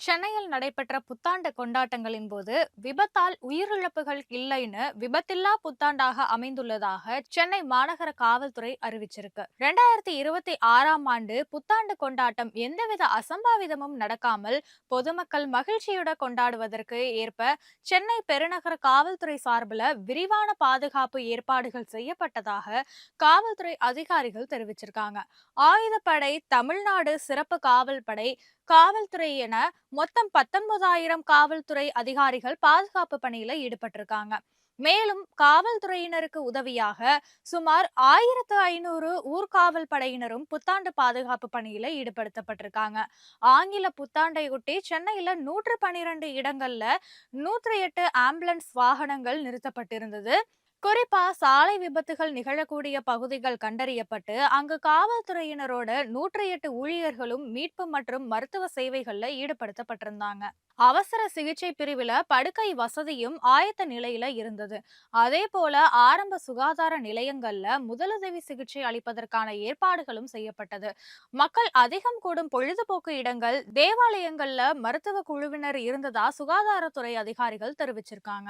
சென்னையில் நடைபெற்ற புத்தாண்டு கொண்டாட்டங்களின் போது விபத்தால் உயிரிழப்புகள் இல்லைன்னு விபத்தில்லா புத்தாண்டாக அமைந்துள்ளதாக சென்னை மாநகர காவல்துறை அறிவிச்சிருக்கு. 2026ஆம் ஆண்டு புத்தாண்டு கொண்டாட்டம் எந்தவித அசம்பாவிதமும் நடக்காமல் பொதுமக்கள் மகிழ்ச்சியுடன் கொண்டாடுவதற்கு ஏற்ப சென்னை பெருநகர காவல்துறை சார்பில் விரிவான பாதுகாப்பு ஏற்பாடுகள் செய்யப்பட்டதாக காவல்துறை அதிகாரிகள் தெரிவிச்சிருக்காங்க. ஆயுதப்படை, தமிழ்நாடு சிறப்பு காவல் படை, காவல்துறை என மொத்தம் 19,000 காவல்துறை அதிகாரிகள் பாதுகாப்பு பணியில ஈடுபட்டிருக்காங்க. மேலும் காவல்துறையினருக்கு உதவியாக சுமார் 1,500 ஊர்காவல் படையினரும் புத்தாண்டு பாதுகாப்பு பணியில ஈடுபடுத்தப்பட்டிருக்காங்க. ஆங்கில புத்தாண்டையொட்டி சென்னையில 112 இடங்கள்ல 108 ஆம்புலன்ஸ் வாகனங்கள் நிறுத்தப்பட்டிருந்தது. குறிப்பா சாலை விபத்துகள் நிகழக்கூடிய பகுதிகள் கண்டறியப்பட்டு அங்கு காவல்துறையினரோட 108 ஊழியர்களும் மீட்பு மற்றும் மருத்துவ சேவைகள்ல ஈடுபடுத்தப்பட்டிருந்தாங்க. அவசர சிகிச்சை பிரிவுல படுக்கை வசதியும் ஆயத்த நிலையில இருந்தது. அதே போல ஆரம்ப சுகாதார நிலையங்கள்ல முதலுதவி சிகிச்சை அளிப்பதற்கான ஏற்பாடுகளும் செய்யப்பட்டது. மக்கள் அதிகம் கூடும் பொழுதுபோக்கு இடங்கள், தேவாலயங்கள்ல மருத்துவ குழுவினர் இருந்ததா சுகாதாரத்துறை அதிகாரிகள் தெரிவிச்சிருக்காங்க.